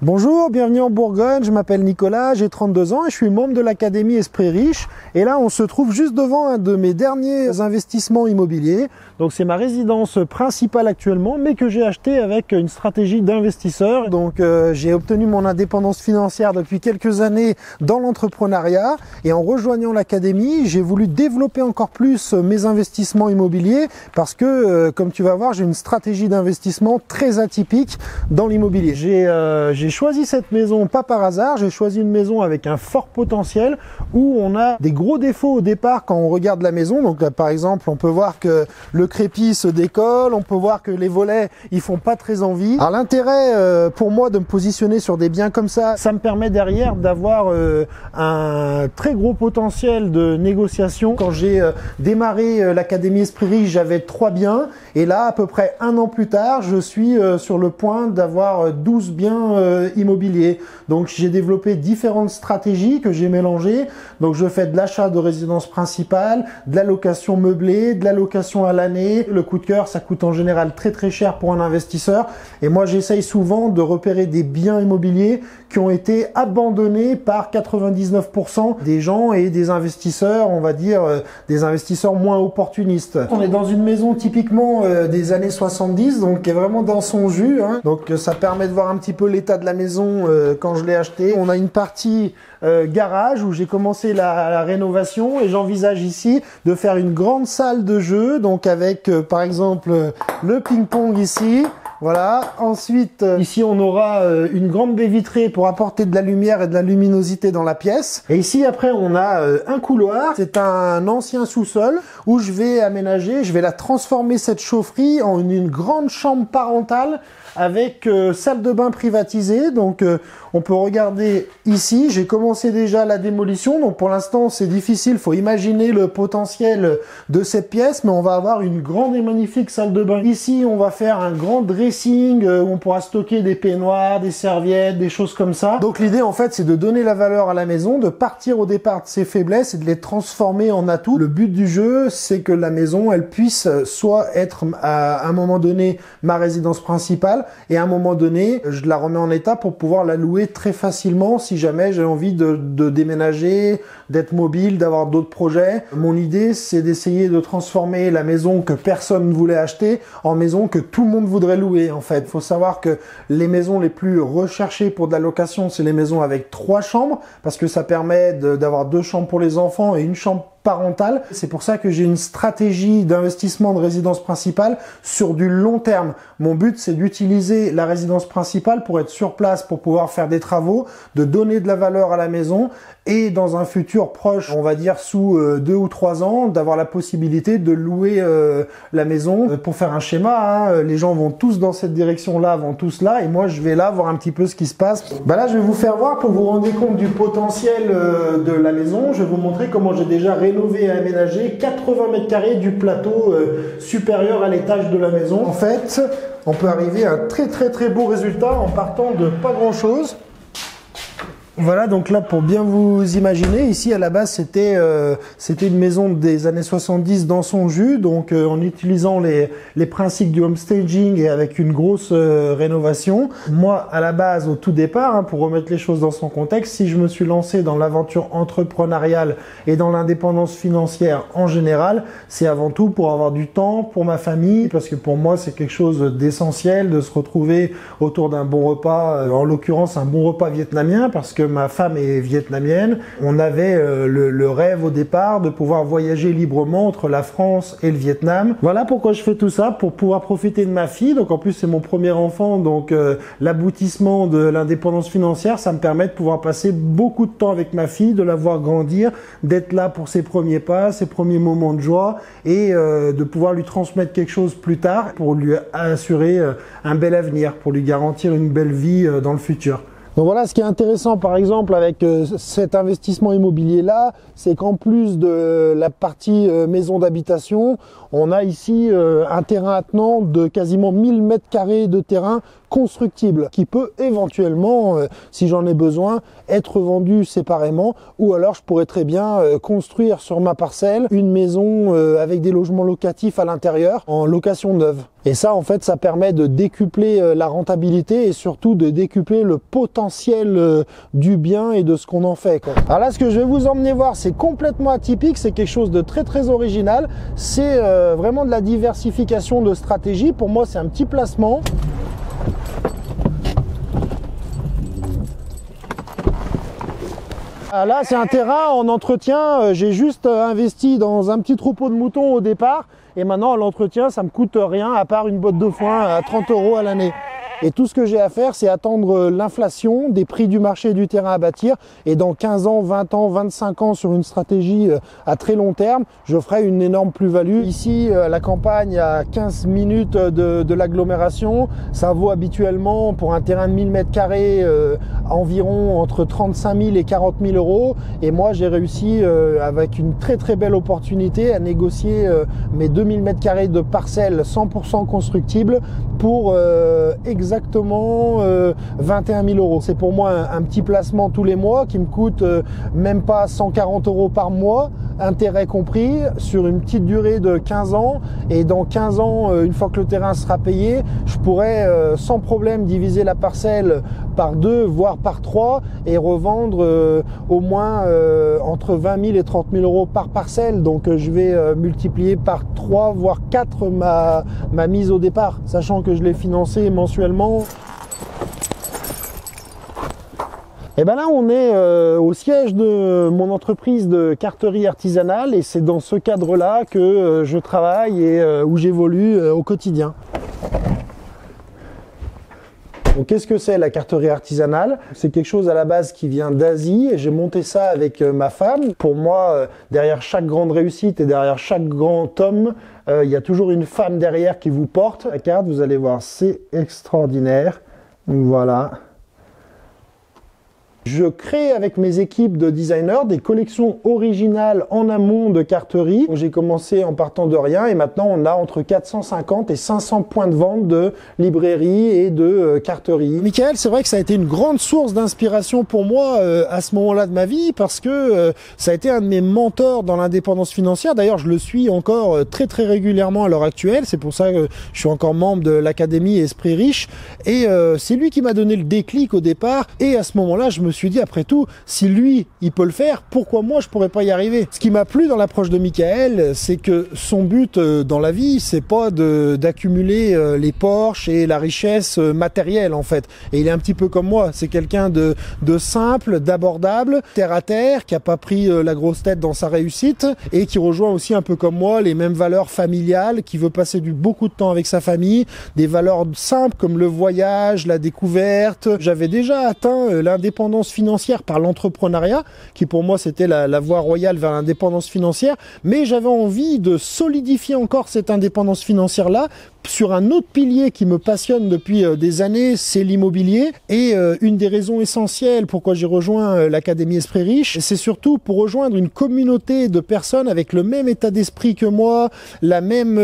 Bonjour, bienvenue en Bourgogne, je m'appelle Nicolas, j'ai 32 ans et je suis membre de l'Académie Esprit Riche. Et là, on se trouve juste devant un de mes derniers investissements immobiliers. Donc c'est ma résidence principale actuellement, mais que j'ai acheté avec une stratégie d'investisseur. Donc j'ai obtenu mon indépendance financière depuis quelques années dans l'entrepreneuriat. Et en rejoignant l'Académie, j'ai voulu développer encore plus mes investissements immobiliers parce que, comme tu vas voir, j'ai une stratégie d'investissement très atypique dans l'immobilier. J'ai choisi cette maison pas par hasard, j'ai choisi une maison avec un fort potentiel où on a des gros défauts au départ quand on regarde la maison. Donc là, par exemple, on peut voir que le crépi se décolle, on peut voir que les volets ils font pas très envie. Alors l'intérêt pour moi de me positionner sur des biens comme ça me permet derrière d'avoir un très gros potentiel de négociation. Quand j'ai démarré l'Académie Esprit Riche, j'avais 3 biens et là à peu près 1 an plus tard, je suis sur le point d'avoir 12 biens immobilier. Donc j'ai développé différentes stratégies que j'ai mélangées. Donc je fais de l'achat de résidence principale, de la location meublée, de la location à l'année. Le coup de cœur, ça coûte en général très cher pour un investisseur. Et moi j'essaye souvent de repérer des biens immobiliers qui ont été abandonnés par 99% des gens et des investisseurs, on va dire des investisseurs moins opportunistes. On est dans une maison typiquement des années 70, donc qui est vraiment dans son jus, hein. Donc ça permet de voir un petit peu l'état de la maison quand je l'ai acheté. On a une partie garage où j'ai commencé la rénovation et j'envisage ici de faire une grande salle de jeu, donc avec par exemple le ping-pong ici. Voilà. Ensuite, ici, on aura une grande baie vitrée pour apporter de la lumière et de la luminosité dans la pièce. Et ici, après, on a un couloir. C'est un ancien sous-sol où je vais aménager, je vais la transformer cette chaufferie en une grande chambre parentale avec salle de bain privatisée. Donc on peut regarder ici, j'ai commencé déjà la démolition, donc pour l'instant c'est difficile, faut imaginer le potentiel de cette pièce, mais on va avoir une grande et magnifique salle de bain. Ici on va faire un grand dressing où on pourra stocker des peignoirs, des serviettes, des choses comme ça. Donc l'idée en fait c'est de donner la valeur à la maison, de partir au départ de ses faiblesses et de les transformer en atouts. Le but du jeu c'est que la maison elle puisse soit être à un moment donné ma résidence principale, et à un moment donné, je la remets en état pour pouvoir la louer très facilement si jamais j'ai envie de déménager, d'être mobile, d'avoir d'autres projets. Mon idée, c'est d'essayer de transformer la maison que personne ne voulait acheter en maison que tout le monde voudrait louer, en fait. Il faut savoir que les maisons les plus recherchées pour de la location, c'est les maisons avec 3 chambres, parce que ça permet d'avoir 2 chambres pour les enfants et une chambre parentale. C'est pour ça que j'ai une stratégie d'investissement de résidence principale sur du long terme. Mon but, c'est d'utiliser la résidence principale pour être sur place, pour pouvoir faire des travaux, de donner de la valeur à la maison et dans un futur proche, on va dire sous 2 ou 3 ans, d'avoir la possibilité de louer la maison. Pour faire un schéma, hein, les gens vont tous dans cette direction-là, vont tous là, et moi je vais là voir un petit peu ce qui se passe. Là, je vais vous faire voir pour vous rendre compte du potentiel de la maison. Je vais vous montrer comment j'ai déjà rénové et aménagé 80 mètres carrés du plateau supérieur à l'étage de la maison. En fait, on peut arriver à un très beau résultat en partant de pas grand-chose. Voilà, donc là, pour bien vous imaginer, ici à la base c'était une maison des années 70 dans son jus, donc en utilisant les principes du homestaging et avec une grosse rénovation. Moi, à la base, au tout départ, hein, pour remettre les choses dans son contexte, si je me suis lancé dans l'aventure entrepreneuriale et dans l'indépendance financière en général, c'est avant tout pour avoir du temps pour ma famille, parce que pour moi c'est quelque chose d'essentiel de se retrouver autour d'un bon repas, en l'occurrence un bon repas vietnamien, parce que ma femme est vietnamienne. On avait le rêve au départ de pouvoir voyager librement entre la France et le Vietnam. Voilà pourquoi je fais tout ça, pour pouvoir profiter de ma fille. Donc en plus c'est mon premier enfant, donc l'aboutissement de l'indépendance financière, ça me permet de pouvoir passer beaucoup de temps avec ma fille, de la voir grandir, d'être là pour ses premiers pas, ses premiers moments de joie et de pouvoir lui transmettre quelque chose plus tard pour lui assurer un bel avenir, pour lui garantir une belle vie dans le futur. Donc voilà, ce qui est intéressant par exemple avec cet investissement immobilier là, c'est qu'en plus de la partie maison d'habitation, on a ici un terrain attenant de quasiment 1000 mètres carrés de terrain constructible qui peut éventuellement, si j'en ai besoin, être vendu séparément, ou alors je pourrais très bien construire sur ma parcelle une maison avec des logements locatifs à l'intérieur en location neuve. Et ça, en fait, ça permet de décupler la rentabilité et surtout de décupler le potentiel du bien et de ce qu'on en fait, quoi. Alors là, ce que je vais vous emmener voir, c'est complètement atypique, c'est quelque chose de très très original. C'est vraiment de la diversification de stratégie. Pour moi, c'est un petit placement. Là, c'est un terrain en entretien. J'ai juste investi dans un petit troupeau de moutons au départ. Et maintenant, l'entretien, ça me coûte rien à part une botte de foin à 30 € à l'année. Et tout ce que j'ai à faire, c'est attendre l'inflation des prix du marché du terrain à bâtir. Et dans 15 ans, 20 ans, 25 ans, sur une stratégie à très long terme, je ferai une énorme plus-value. Ici, la campagne, à 15 minutes de l'agglomération, ça vaut habituellement pour un terrain de 1000 m² environ entre 35 000 et 40 000 €. Et moi, j'ai réussi avec une très très belle opportunité à négocier mes 2000 m² de parcelles 100% constructibles pour exactement 21 000 €. C'est pour moi un petit placement tous les mois qui me coûte même pas 140 € par mois, intérêt compris, sur une petite durée de 15 ans. Et dans 15 ans, une fois que le terrain sera payé, je pourrais sans problème diviser la parcelle par 2, voire par 3 et revendre au moins entre 20 000 et 30 000 € par parcelle. Donc je vais multiplier par 3, voire 4 ma mise au départ, sachant que je l'ai financé mensuellement. Et ben là, on est au siège de mon entreprise de carterie artisanale et c'est dans ce cadre-là que je travaille et où j'évolue au quotidien. Donc qu'est-ce que c'est la carterie artisanale? C'est quelque chose à la base qui vient d'Asie et j'ai monté ça avec ma femme. Pour moi, derrière chaque grande réussite et derrière chaque grand homme, il y a toujours une femme derrière qui vous porte. La carte, vous allez voir, c'est extraordinaire. Voilà. Je crée avec mes équipes de designers des collections originales en amont de carterie. J'ai commencé en partant de rien et maintenant on a entre 450 et 500 points de vente de librairies et de carterie. Michael, c'est vrai que ça a été une grande source d'inspiration pour moi à ce moment-là de ma vie parce que ça a été un de mes mentors dans l'indépendance financière. D'ailleurs, je le suis encore très très régulièrement à l'heure actuelle. C'est pour ça que je suis encore membre de l'Académie Esprit Riche et c'est lui qui m'a donné le déclic au départ. Et à ce moment-là, je me suis dit, après tout, si lui, il peut le faire, pourquoi moi, je pourrais pas y arriver? Ce qui m'a plu dans l'approche de Michael, c'est que son but dans la vie, c'est pas d'accumuler les Porsche et la richesse matérielle, en fait. Et il est un petit peu comme moi. C'est quelqu'un de simple, d'abordable, terre à terre, qui a pas pris la grosse tête dans sa réussite et qui rejoint aussi un peu comme moi les mêmes valeurs familiales, qui veut passer beaucoup de temps avec sa famille, des valeurs simples comme le voyage, la découverte. J'avais déjà atteint l'indépendance financière par l'entrepreneuriat, qui pour moi c'était la voie royale vers l'indépendance financière, mais j'avais envie de solidifier encore cette indépendance financière-là sur un autre pilier qui me passionne depuis des années, c'est l'immobilier. Et une des raisons essentielles pourquoi j'ai rejoint l'Académie Esprit Riche, c'est surtout pour rejoindre une communauté de personnes avec le même état d'esprit que moi, la même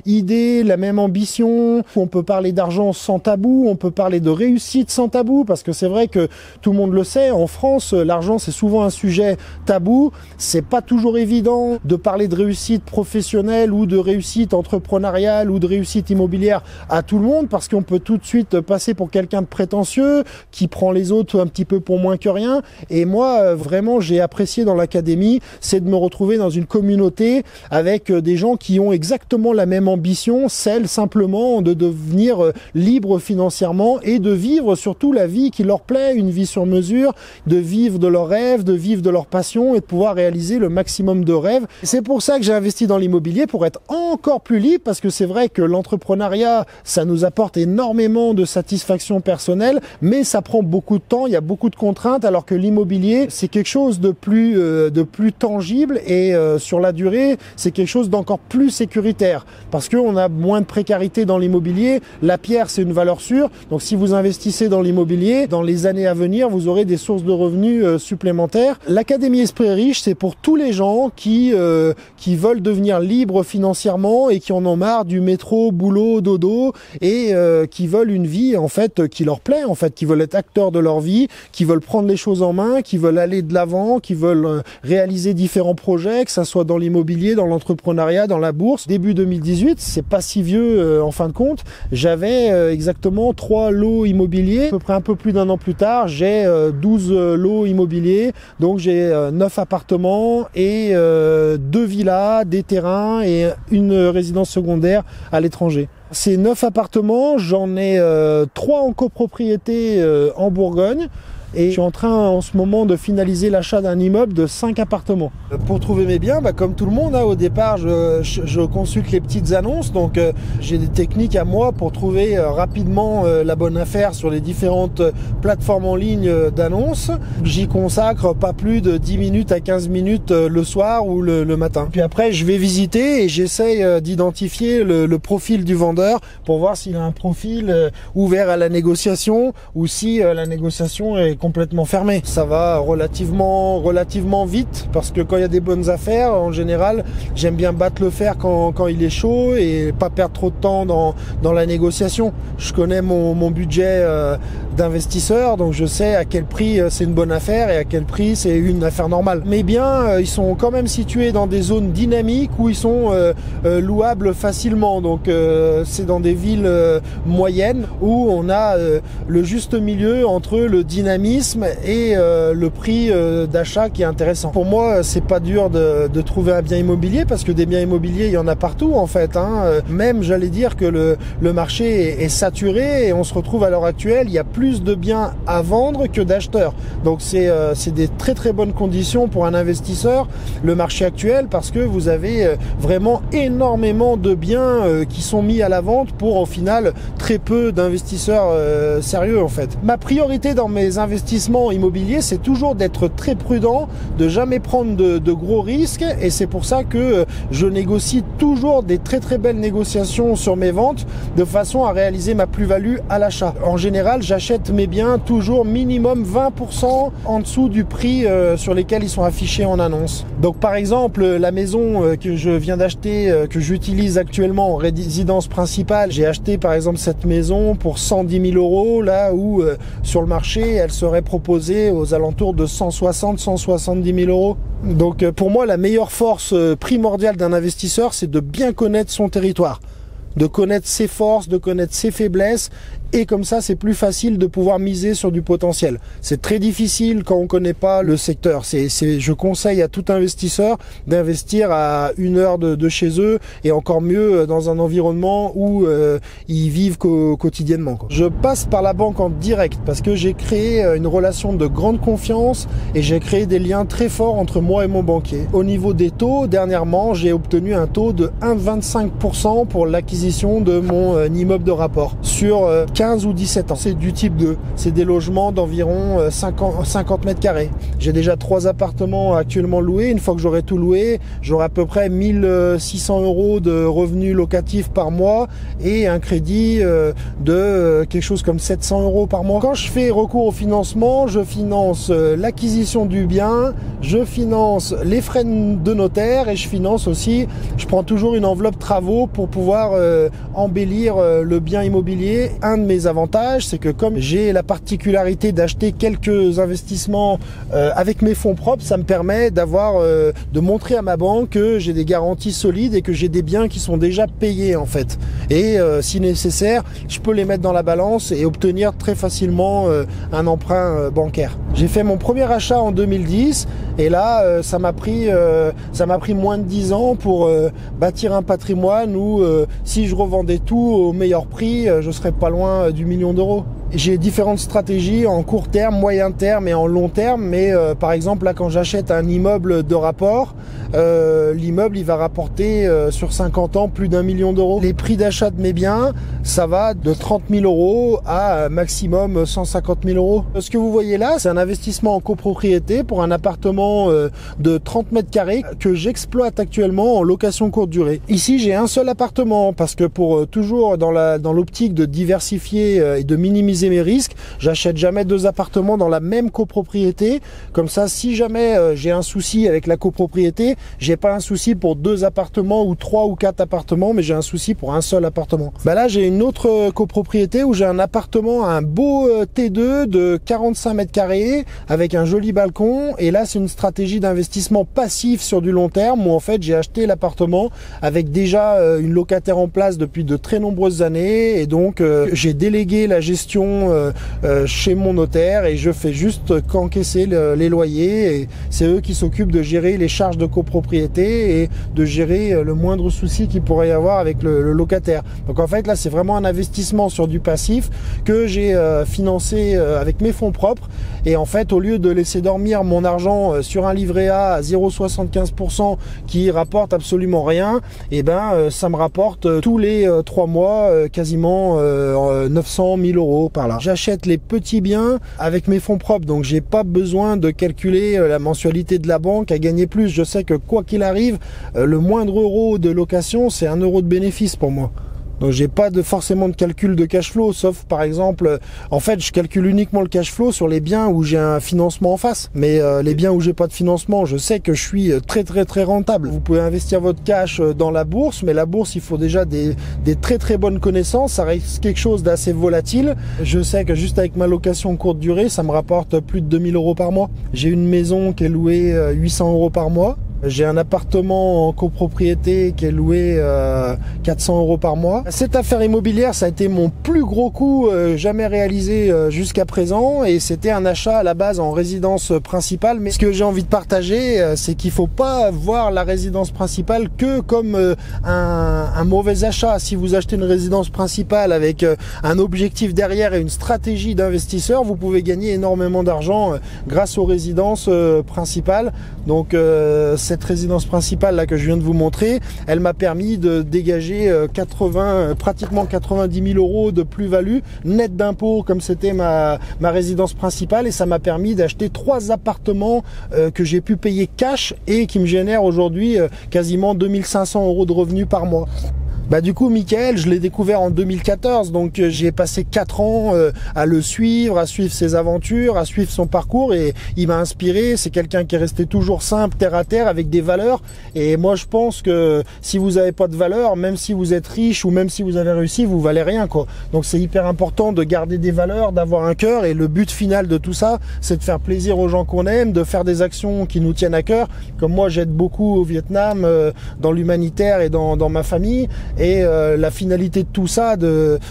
idée, la même ambition. On peut parler d'argent sans tabou, on peut parler de réussite sans tabou, parce que c'est vrai que tout le monde le sait, en France, l'argent c'est souvent un sujet tabou. C'est pas toujours évident de parler de réussite professionnelle ou de réussite entrepreneuriale ou de réussite immobilière à tout le monde, parce qu'on peut tout de suite passer pour quelqu'un de prétentieux qui prend les autres un petit peu pour moins que rien. Et moi, vraiment, j'ai apprécié dans l'académie, c'est de me retrouver dans une communauté avec des gens qui ont exactement la même ambition, celle simplement de devenir libre financièrement et de vivre surtout la vie qui leur plaît, une vie sur mesure, de vivre de leurs rêves, de vivre de leur passion et de pouvoir réaliser le maximum de rêves. C'est pour ça que j'ai investi dans l'immobilier, pour être encore plus libre, parce que c'est vrai que l'entrepreneuriat, ça nous apporte énormément de satisfaction personnelle, mais ça prend beaucoup de temps, il y a beaucoup de contraintes, alors que l'immobilier, c'est quelque chose de plus tangible et sur la durée, c'est quelque chose d'encore plus sécuritaire, parce qu'on a moins de précarité dans l'immobilier. La pierre, c'est une valeur sûre, donc si vous investissez dans l'immobilier, dans les années à venir, vous vous aurez des sources de revenus supplémentaires. L'Académie Esprit Riche, c'est pour tous les gens qui veulent devenir libres financièrement et qui en ont marre du métro, boulot, dodo, et qui veulent une vie en fait qui leur plaît, en fait, qui veulent être acteurs de leur vie, qui veulent prendre les choses en main, qui veulent aller de l'avant, qui veulent réaliser différents projets, que ça soit dans l'immobilier, dans l'entrepreneuriat, dans la bourse. Début 2018, c'est pas si vieux en fin de compte, j'avais exactement 3 lots immobiliers. À peu près un peu plus d'un an plus tard, j'ai 12 lots immobiliers, donc j'ai 9 appartements et 2 villas, des terrains et une résidence secondaire à l'étranger. Ces 9 appartements, j'en ai 3 en copropriété en Bourgogne. Et je suis en train en ce moment de finaliser l'achat d'un immeuble de 5 appartements. Pour trouver mes biens, comme tout le monde, au départ, je consulte les petites annonces. Donc j'ai des techniques à moi pour trouver rapidement la bonne affaire sur les différentes plateformes en ligne d'annonces. J'y consacre pas plus de 10 minutes à 15 minutes le soir ou le matin. Puis après, je vais visiter et j'essaye d'identifier le profil du vendeur pour voir s'il a un profil ouvert à la négociation ou si la négociation est complètement fermé. Ça va relativement vite parce que quand il y a des bonnes affaires, en général, j'aime bien battre le fer quand il est chaud et pas perdre trop de temps dans la négociation. Je connais mon budget d'investisseur, donc je sais à quel prix c'est une bonne affaire et à quel prix c'est une affaire normale. Mes biens, ils sont quand même situés dans des zones dynamiques où ils sont louables facilement. Donc c'est dans des villes moyennes où on a le juste milieu entre le dynamisme et le prix d'achat qui est intéressant. Pour moi, c'est pas dur de trouver un bien immobilier parce que des biens immobiliers, il y en a partout en fait. Même, j'allais dire que le marché est saturé et on se retrouve à l'heure actuelle, il y a plus de biens à vendre que d'acheteurs. Donc c'est des très très bonnes conditions pour un investisseur, le marché actuel, parce que vous avez vraiment énormément de biens qui sont mis à la vente pour au final très peu d'investisseurs sérieux en fait. Ma priorité dans mes investissements immobiliers, c'est toujours d'être très prudent, de jamais prendre de gros risques, et c'est pour ça que je négocie toujours des très très belles négociations sur mes ventes de façon à réaliser ma plus-value à l'achat. En général, j'achète mes biens toujours minimum 20% en dessous du prix sur lesquels ils sont affichés en annonce. Donc par exemple, la maison que je viens d'acheter, que j'utilise actuellement en résidence principale, j'ai acheté par exemple cette maison pour 110 000 euros, là où sur le marché elle serait proposée aux alentours de 160-170 000 euros. Donc pour moi, la meilleure force primordiale d'un investisseur, c'est de bien connaître son territoire, de connaître ses forces, de connaître ses faiblesses, et comme ça c'est plus facile de pouvoir miser sur du potentiel. C'est très difficile quand on connaît pas le secteur. Je conseille à tout investisseur d'investir à 1 heure de chez eux, et encore mieux dans un environnement où ils vivent quotidiennement. Je passe par la banque en direct parce que j'ai créé une relation de grande confiance et j'ai créé des liens très forts entre moi et mon banquier. Au niveau des taux, dernièrement j'ai obtenu un taux de 1,25% pour l'acquisition de mon immeuble de rapport sur 15 ou 17 ans. C'est du type 2. C'est des logements d'environ 50 mètres carrés. J'ai déjà 3 appartements actuellement loués. Une fois que j'aurai tout loué, j'aurai à peu près 1600 euros de revenus locatifs par mois et un crédit de quelque chose comme 700 euros par mois. Quand je fais recours au financement, je finance l'acquisition du bien, je finance les frais de notaire et je finance aussi, je prends toujours une enveloppe travaux pour pouvoir embellir le bien immobilier. Un de mes avantages, c'est que comme j'ai la particularité d'acheter quelques investissements avec mes fonds propres, ça me permet de montrer à ma banque que j'ai des garanties solides et que j'ai des biens qui sont déjà payés en fait. Et si nécessaire, je peux les mettre dans la balance et obtenir très facilement un emprunt bancaire. J'ai fait mon premier achat en 2010 et là ça m'a pris moins de 10 ans pour bâtir un patrimoine où si je revendais tout au meilleur prix, je serais pas loin du million d'euros. J'ai différentes stratégies en court terme, moyen terme et en long terme, mais par exemple là quand j'achète un immeuble de rapport, l'immeuble il va rapporter sur 50 ans plus d'1 million d'euros. Les prix d'achat de mes biens, ça va de 30 000 euros à maximum 150 000 euros. Ce que vous voyez là, c'est un investissement en copropriété pour un appartement de 30 mètres carrés que j'exploite actuellement en location courte durée. Ici, j'ai un seul appartement parce que pour toujours dans l'optique de diversifier et de minimiser mes risques, j'achète jamais 2 appartements dans la même copropriété. Comme ça, si jamais j'ai un souci avec la copropriété, j'ai pas un souci pour 2 appartements ou 3 ou 4 appartements, mais j'ai un souci pour un seul appartement. Bah là, j'ai une autre copropriété où j'ai un appartement, un beau T2 de 45 mètres carrés avec un joli balcon. Et là, c'est une stratégie d'investissement passif sur du long terme où en fait, j'ai acheté l'appartement avec déjà une locataire en place depuis de très nombreuses années. Et donc, j'ai délégué la gestion chez mon notaire et je fais juste qu'encaisser les loyers. Et c'est eux qui s'occupent de gérer les charges de copropriété et de gérer le moindre souci qu'il pourrait y avoir avec le locataire. Donc en fait, là, c'est vraiment un investissement sur du passif que j'ai financé avec mes fonds propres. Et en fait, au lieu de laisser dormir mon argent sur un livret A à 0,75% qui rapporte absolument rien, et ben ça me rapporte tous les 3 mois quasiment 900 000 euros par là. J'achète les petits biens avec mes fonds propres, donc j'ai pas besoin de calculer la mensualité de la banque à gagner plus. Je sais que quoi qu'il arrive, le moindre euro de location, c'est 1 euro de bénéfice pour moi. Donc j'ai pas forcément de calcul de cash flow, sauf par exemple, en fait je calcule uniquement le cash flow sur les biens où j'ai un financement en face. Mais les biens où j'ai pas de financement, je sais que je suis très rentable. Vous pouvez investir votre cash dans la bourse, mais la bourse il faut déjà des très bonnes connaissances, ça reste quelque chose d'assez volatile. Je sais que juste avec ma location courte durée, ça me rapporte plus de 2000 euros par mois. J'ai une maison qui est louée 800 euros par mois. J'ai un appartement en copropriété qui est loué 400 euros par mois. Cette affaire immobilière, ça a été mon plus gros coup jamais réalisé jusqu'à présent et c'était un achat à la base en résidence principale. Mais ce que j'ai envie de partager, c'est qu'il faut pas voir la résidence principale que comme un mauvais achat. Si vous achetez une résidence principale avec un objectif derrière et une stratégie d'investisseur, vous pouvez gagner énormément d'argent grâce aux résidences principales. Donc cette résidence principale là que je viens de vous montrer, elle m'a permis de dégager pratiquement 90 000 euros de plus-value net d'impôts comme c'était ma résidence principale et ça m'a permis d'acheter 3 appartements que j'ai pu payer cash et qui me génèrent aujourd'hui quasiment 2500 euros de revenus par mois. Bah du coup Michael, je l'ai découvert en 2014, donc j'ai passé 4 ans à le suivre, à suivre ses aventures, à suivre son parcours et il m'a inspiré. C'est quelqu'un qui est resté toujours simple, terre à terre, avec des valeurs. Et moi je pense que si vous n'avez pas de valeurs, même si vous êtes riche ou même si vous avez réussi, vous valez rien quoi. Donc c'est hyper important de garder des valeurs, d'avoir un cœur et le but final de tout ça, c'est de faire plaisir aux gens qu'on aime, de faire des actions qui nous tiennent à cœur. Comme moi j'aide beaucoup au Vietnam, dans l'humanitaire et dans ma famille. Et la finalité de tout ça,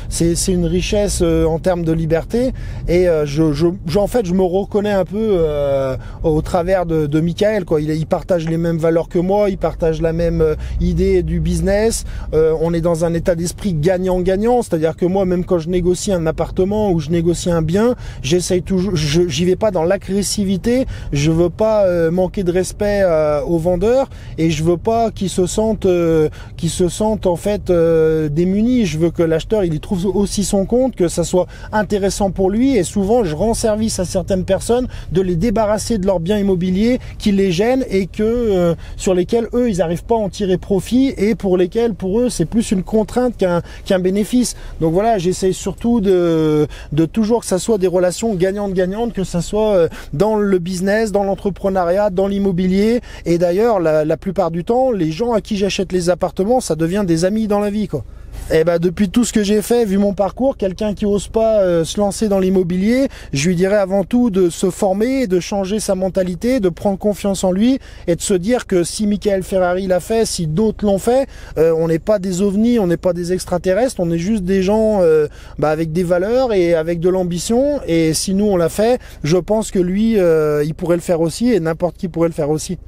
c'est une richesse en termes de liberté. Et en fait, je me reconnais un peu au travers de Michael, quoi. Il partage les mêmes valeurs que moi, il partage la même idée du business. On est dans un état d'esprit gagnant-gagnant, c'est-à-dire que moi, même quand je négocie un appartement ou je négocie un bien, j'essaye toujours, j'y vais pas dans l'agressivité. Je veux pas manquer de respect aux vendeurs et je veux pas qu'ils se sentent en fait démunis. Je veux que l'acheteur il y trouve aussi son compte, que ça soit intéressant pour lui et souvent je rends service à certaines personnes de les débarrasser de leurs biens immobiliers qui les gênent et que sur lesquels eux ils n'arrivent pas à en tirer profit et pour lesquels pour eux c'est plus une contrainte qu'un bénéfice. Donc voilà, j'essaye surtout de toujours que ça soit des relations gagnantes-gagnantes, que ça soit dans le business, dans l'entrepreneuriat, dans l'immobilier. Et d'ailleurs la plupart du temps les gens à qui j'achète les appartements ça devient des amis dans la vie quoi. Et bah depuis tout ce que j'ai fait, vu mon parcours, quelqu'un qui ose pas se lancer dans l'immobilier, je lui dirais avant tout de se former, de changer sa mentalité, de prendre confiance en lui et de se dire que si Michael Ferrari l'a fait, si d'autres l'ont fait, on n'est pas des ovnis, on n'est pas des extraterrestres, on est juste des gens avec des valeurs et avec de l'ambition. Et si nous on l'a fait, je pense que lui, il pourrait le faire aussi et n'importe qui pourrait le faire aussi.